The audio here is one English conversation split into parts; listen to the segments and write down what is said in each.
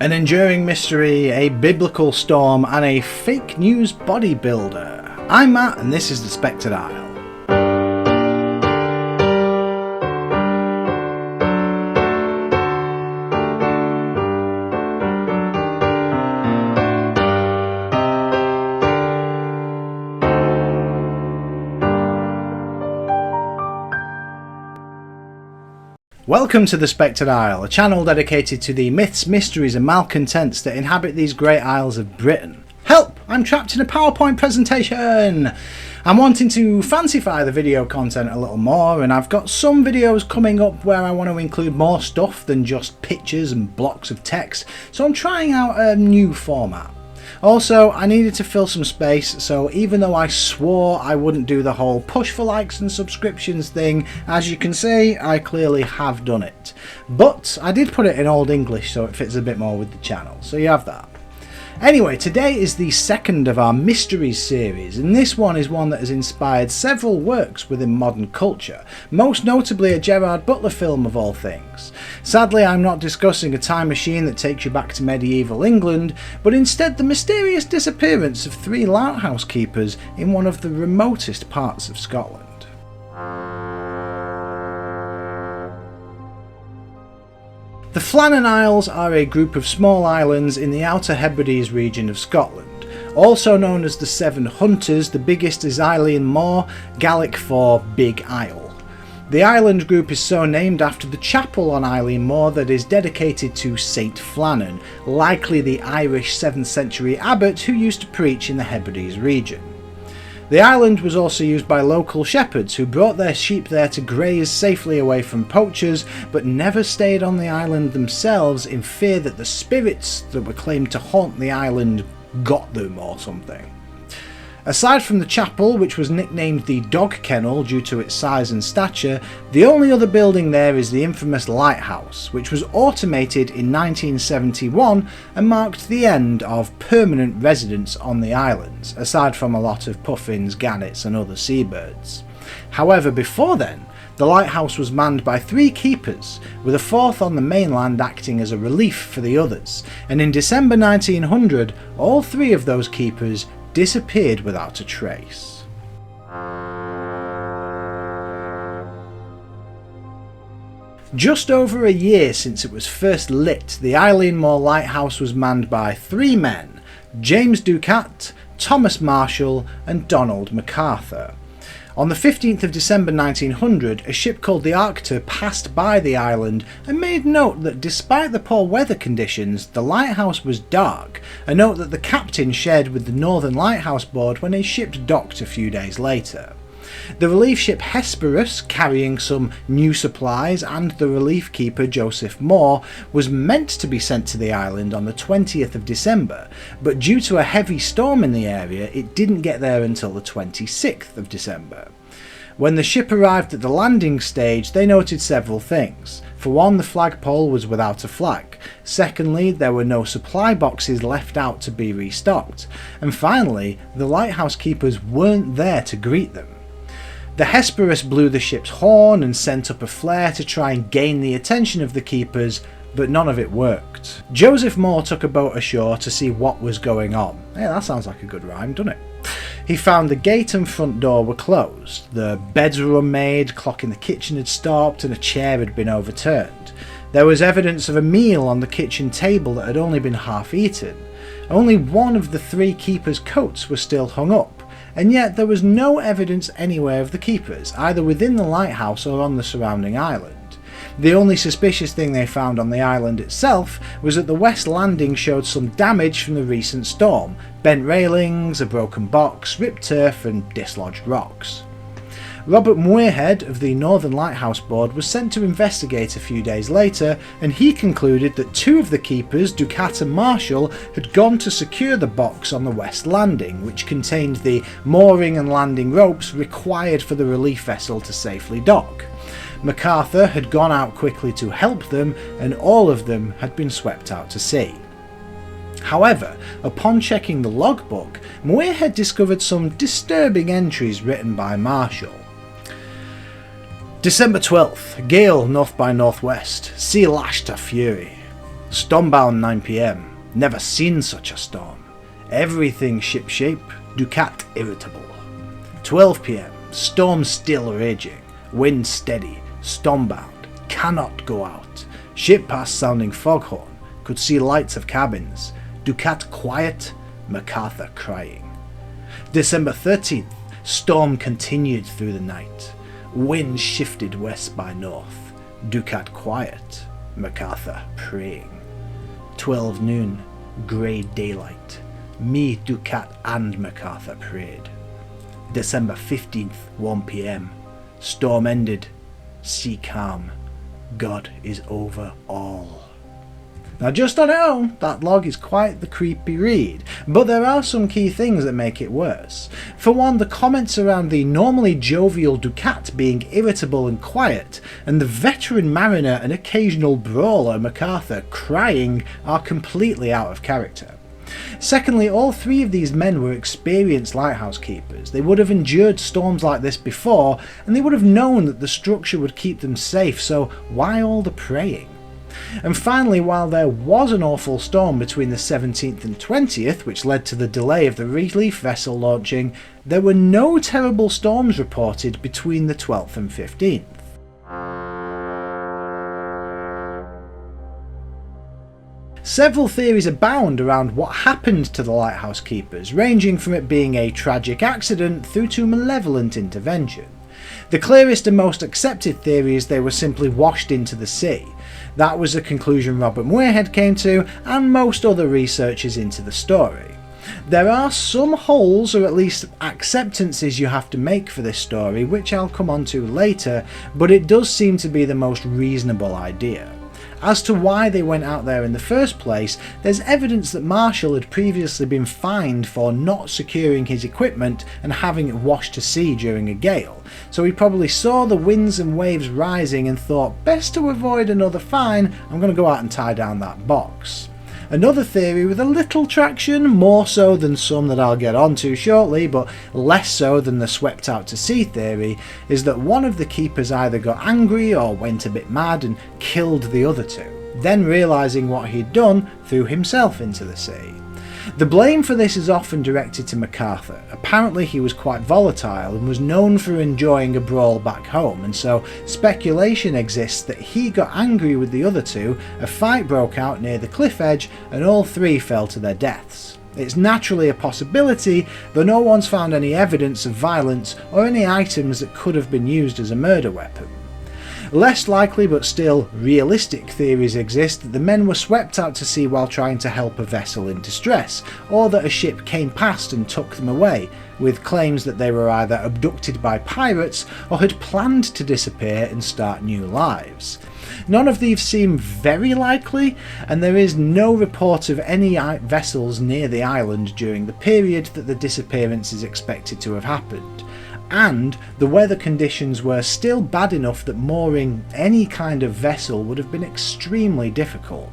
An enduring mystery, a biblical storm, and a fake news bodybuilder. I'm Matt, and this is the Spectred Isle. Welcome to the Spectred Isle, a channel dedicated to the myths, mysteries and malcontents that inhabit these great isles of Britain. Help! I'm trapped in a PowerPoint presentation! I'm wanting to fancify the video content a little more, and I've got some videos coming up where I want to include more stuff than just pictures and blocks of text, so I'm trying out a new format. Also, I needed to fill some space, so even though I swore I wouldn't do the whole push for likes and subscriptions thing, as you can see, I clearly have done it. But I did put it in Old English so it fits a bit more with the channel, so you have that. Anyway, today is the second of our mysteries series, and this one is one that has inspired several works within modern culture, most notably a Gerard Butler film of all things. Sadly, I'm not discussing a time machine that takes you back to medieval England, but instead the mysterious disappearance of 3 lighthouse keepers in one of the remotest parts of Scotland. The Flannan Isles are a group of small islands in the Outer Hebrides region of Scotland. Also known as the Seven Hunters, the biggest is Eilean Mor, Gaelic for Big Isle. The island group is so named after the chapel on Eilean Mor that is dedicated to Saint Flannan, likely the Irish 7th century abbot who used to preach in the Hebrides region. The island was also used by local shepherds who brought their sheep there to graze safely away from poachers, but never stayed on the island themselves in fear that the spirits that were claimed to haunt the island got them or something. Aside from the chapel, which was nicknamed the Dog Kennel due to its size and stature, the only other building there is the infamous Lighthouse, which was automated in 1971 and marked the end of permanent residence on the islands, aside from a lot of puffins, gannets and other seabirds. However, before then, the lighthouse was manned by 3 keepers, with a 4th on the mainland acting as a relief for the others, and in December 1900, all 3 of those keepers disappeared without a trace. Just over a year since it was first lit, the Eilean Mor lighthouse was manned by 3 men, James Ducat, Thomas Marshall and Donald MacArthur. On the 15th of December 1900, a ship called the Arctur passed by the island and made note that despite the poor weather conditions, the lighthouse was dark, a note that the captain shared with the Northern Lighthouse Board when his ship docked a few days later. The relief ship Hesperus, carrying some new supplies, and the relief keeper Joseph Moore, was meant to be sent to the island on the 20th of December, but due to a heavy storm in the area, it didn't get there until the 26th of December. When the ship arrived at the landing stage, they noted several things. For one, the flagpole was without a flag. Secondly, there were no supply boxes left out to be restocked. And finally, the lighthouse keepers weren't there to greet them. The Hesperus blew the ship's horn and sent up a flare to try and gain the attention of the keepers, but none of it worked. Joseph Moore took a boat ashore to see what was going on. Hey, that sounds like a good rhyme, doesn't it? He found the gate and front door were closed, the beds were unmade, clock in the kitchen had stopped and a chair had been overturned. There was evidence of a meal on the kitchen table that had only been half eaten. Only one of the 3 keepers' coats was still hung up, and yet there was no evidence anywhere of the keepers, either within the lighthouse or on the surrounding island. The only suspicious thing they found on the island itself was that the west landing showed some damage from the recent storm, bent railings, a broken box, ripped turf and dislodged rocks. Robert Muirhead of the Northern Lighthouse Board was sent to investigate a few days later, and he concluded that 2 of the keepers, Ducat and Marshall, had gone to secure the box on the west landing, which contained the mooring and landing ropes required for the relief vessel to safely dock. MacArthur had gone out quickly to help them, and all of them had been swept out to sea. However, upon checking the logbook, Muirhead discovered some disturbing entries written by Marshall. December 12th, gale north by northwest, sea lashed to fury. Stormbound 9 PM. Never seen such a storm. Everything shipshape, Ducat irritable. 12 PM. Storm still raging. Wind steady. Stormbound. Cannot go out. Ship past sounding foghorn. Could see lights of cabins. Ducat quiet. MacArthur crying. December 13th. Storm continued through the night. Wind shifted west by north. Ducat quiet. MacArthur praying. 12 noon. Grey daylight. Me, Ducat and MacArthur prayed. December 15th, 1 PM. Storm ended. Sea calm. God is over all. Now just on its own, that log is quite the creepy read, but there are some key things that make it worse. For one, the comments around the normally jovial Ducat being irritable and quiet, and the veteran mariner and occasional brawler MacArthur crying are completely out of character. Secondly, all three of these men were experienced lighthouse keepers. They would have endured storms like this before, and they would have known that the structure would keep them safe, so why all the praying? And finally, while there was an awful storm between the 17th and 20th, which led to the delay of the relief vessel launching, there were no terrible storms reported between the 12th and 15th. Several theories abound around what happened to the lighthouse keepers, ranging from it being a tragic accident through to malevolent intervention. The clearest and most accepted theory is they were simply washed into the sea. That was a conclusion Robert Muirhead came to, and most other researchers into the story. There are some holes, or at least acceptances, you have to make for this story, which I'll come on to later, but it does seem to be the most reasonable idea. As to why they went out there in the first place, there's evidence that Marshall had previously been fined for not securing his equipment and having it washed to sea during a gale, so he probably saw the winds and waves rising and thought, best to avoid another fine, I'm going to go out and tie down that box. Another theory with a little traction, more so than some that I'll get onto shortly, but less so than the swept out to sea theory, is that one of the keepers either got angry or went a bit mad and killed the other two, then realising what he'd done, threw himself into the sea. The blame for this is often directed to MacArthur. Apparently he was quite volatile and was known for enjoying a brawl back home, and so speculation exists that he got angry with the other two, a fight broke out near the cliff edge, and all three fell to their deaths. It's naturally a possibility, though no one's found any evidence of violence or any items that could have been used as a murder weapon. Less likely but still realistic theories exist that the men were swept out to sea while trying to help a vessel in distress, or that a ship came past and took them away, with claims that they were either abducted by pirates or had planned to disappear and start new lives. None of these seem very likely, and there is no report of any vessels near the island during the period that the disappearance is expected to have happened. And the weather conditions were still bad enough that mooring any kind of vessel would have been extremely difficult.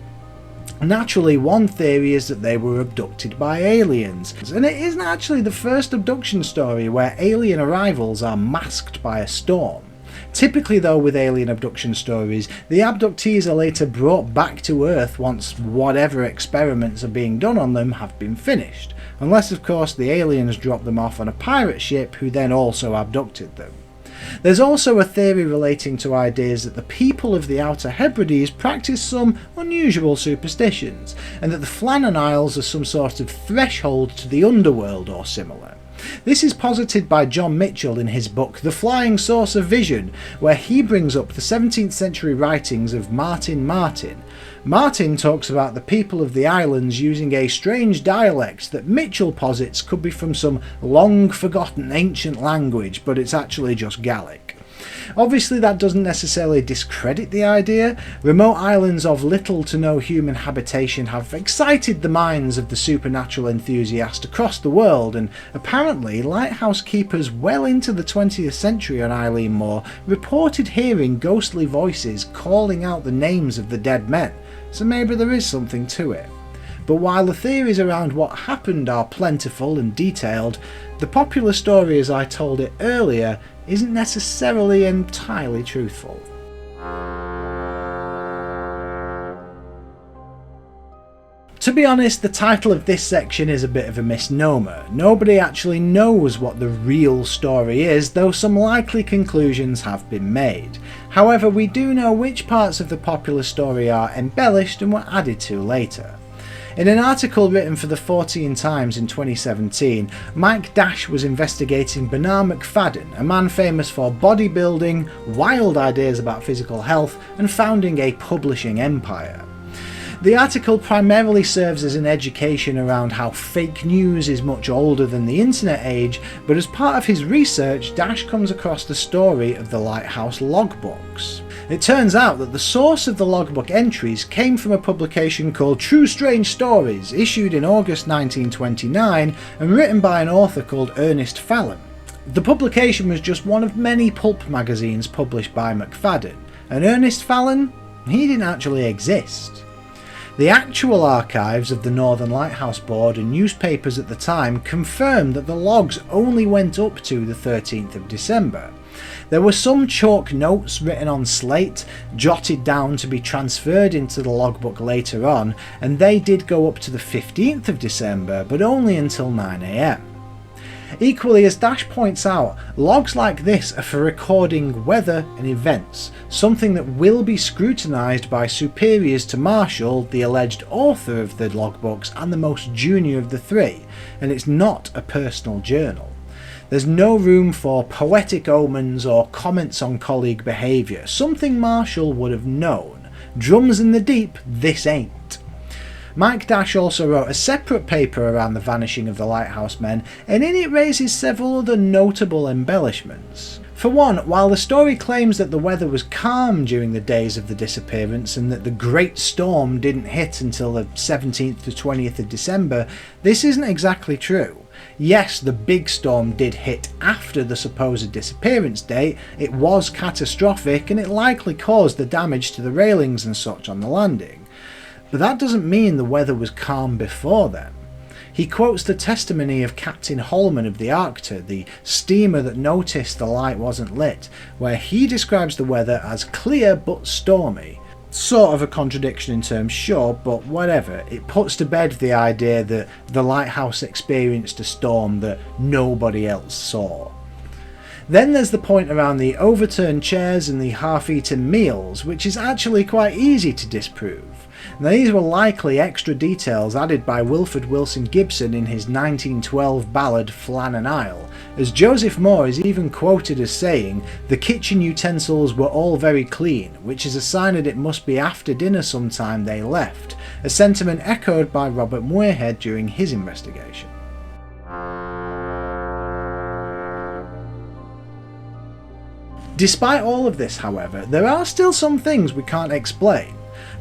Naturally, one theory is that they were abducted by aliens, and it isn't actually the first abduction story where alien arrivals are masked by a storm. Typically though, with alien abduction stories, the abductees are later brought back to Earth once whatever experiments are being done on them have been finished, unless of course the aliens drop them off on a pirate ship who then also abducted them. There's also a theory relating to ideas that the people of the Outer Hebrides practice some unusual superstitions, and that the Flannan Isles are some sort of threshold to the underworld or similar. This is posited by John Mitchell in his book The Flying Saucer Vision, where he brings up the 17th century writings of Martin Martin. Martin talks about the people of the islands using a strange dialect that Mitchell posits could be from some long forgotten ancient language, but it's actually just Gaelic. Obviously that doesn't necessarily discredit the idea. Remote islands of little to no human habitation have excited the minds of the supernatural enthusiast across the world, and apparently lighthouse keepers well into the 20th century on Eilean Mor reported hearing ghostly voices calling out the names of the dead men, so maybe there is something to it. But while the theories around what happened are plentiful and detailed, the popular story as I told it earlier isn't necessarily entirely truthful. To be honest, the title of this section is a bit of a misnomer. Nobody actually knows what the real story is, though some likely conclusions have been made. However, we do know which parts of the popular story are embellished and were added to later. In an article written for the 14 Times in 2017, Mike Dash was investigating Bernard McFadden, a man famous for bodybuilding, wild ideas about physical health, and founding a publishing empire. The article primarily serves as an education around how fake news is much older than the internet age, but as part of his research, Dash comes across the story of the Lighthouse logbooks. It turns out that the source of the logbook entries came from a publication called True Strange Stories, issued in August 1929 and written by an author called Ernest Fallon. The publication was just one of many pulp magazines published by McFadden, and Ernest Fallon, he didn't actually exist. The actual archives of the Northern Lighthouse Board and newspapers at the time confirmed that the logs only went up to the 13th of December. There were some chalk notes written on slate, jotted down to be transferred into the logbook later on, and they did go up to the 15th of December, but only until 9 AM. Equally, as Dash points out, logs like this are for recording weather and events, something that will be scrutinised by superiors to Marshall, the alleged author of the logbooks and the most junior of the three, and it's not a personal journal. There's no room for poetic omens or comments on colleague behaviour, something Marshall would have known. Drums in the deep, this ain't. Mike Dash also wrote a separate paper around the vanishing of the Lighthouse men, and in it raises several other notable embellishments. For one, while the story claims that the weather was calm during the days of the disappearance and that the Great Storm didn't hit until the 17th to 20th of December, this isn't exactly true. Yes, the big storm did hit after the supposed disappearance date, it was catastrophic, and it likely caused the damage to the railings and such on the landing. But that doesn't mean the weather was calm before then. He quotes the testimony of Captain Holman of the Arctur, the steamer that noticed the light wasn't lit, where he describes the weather as clear but stormy. Sort of a contradiction in terms, sure, but whatever. It puts to bed the idea that the lighthouse experienced a storm that nobody else saw. Then there's the point around the overturned chairs and the half-eaten meals, which is actually quite easy to disprove. Now, these were likely extra details added by Wilfred Wilson Gibson in his 1912 ballad Flannan Isle, as Joseph Moore is even quoted as saying, "The kitchen utensils were all very clean, which is a sign that it must be after dinner sometime they left," a sentiment echoed by Robert Muirhead during his investigation. Despite all of this, however, there are still some things we can't explain.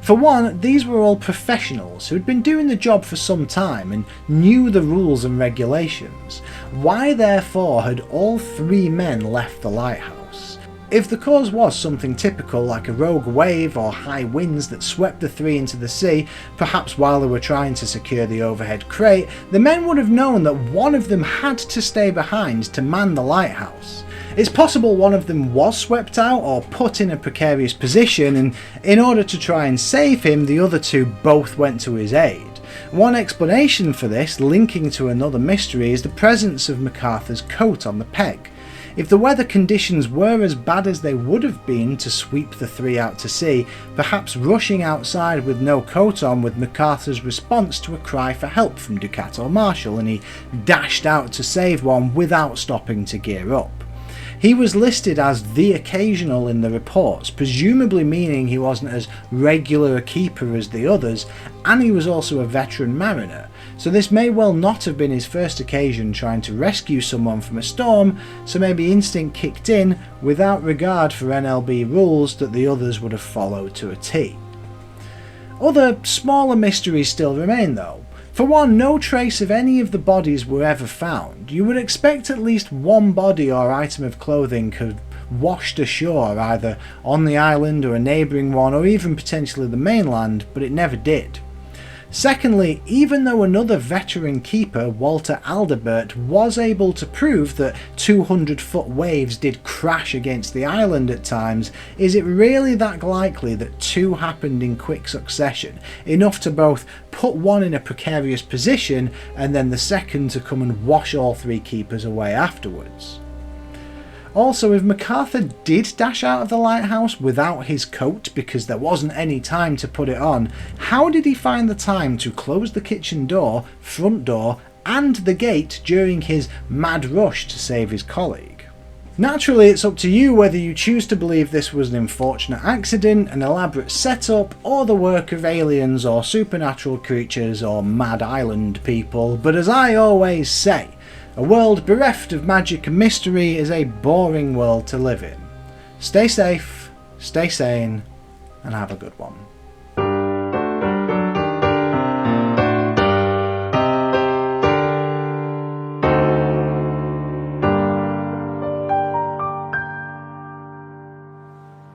For one, these were all professionals who had been doing the job for some time and knew the rules and regulations. Why therefore had all three men left the lighthouse? If the cause was something typical like a rogue wave or high winds that swept the three into the sea, perhaps while they were trying to secure the overhead crate, the men would have known that one of them had to stay behind to man the lighthouse. It's possible one of them was swept out or put in a precarious position, and in order to try and save him, the other two both went to his aid. One explanation for this, linking to another mystery, is the presence of MacArthur's coat on the peg. If the weather conditions were as bad as they would have been to sweep the three out to sea, perhaps rushing outside with no coat on was MacArthur's response to a cry for help from Ducat or Marshall, and he dashed out to save one without stopping to gear up. He was listed as the occasional in the reports, presumably meaning he wasn't as regular a keeper as the others, and he was also a veteran mariner, so this may well not have been his first occasion trying to rescue someone from a storm, so maybe instinct kicked in without regard for NLB rules that the others would have followed to a T. Other smaller mysteries still remain though. For one, no trace of any of the bodies were ever found. You would expect at least one body or item of clothing could have washed ashore either on the island or a neighbouring one or even potentially the mainland, but it never did. Secondly, even though another veteran keeper, Walter Aldebert, was able to prove that 200-foot waves did crash against the island at times, is it really that likely that two happened in quick succession, enough to both put one in a precarious position and then the second to come and wash all three keepers away afterwards? Also, if MacArthur did dash out of the lighthouse without his coat because there wasn't any time to put it on, how did he find the time to close the kitchen door, front door and the gate during his mad rush to save his colleague? Naturally, it's up to you whether you choose to believe this was an unfortunate accident, an elaborate setup, or the work of aliens or supernatural creatures or mad island people, but as I always say, a world bereft of magic and mystery is a boring world to live in. Stay safe, stay sane, and have a good one.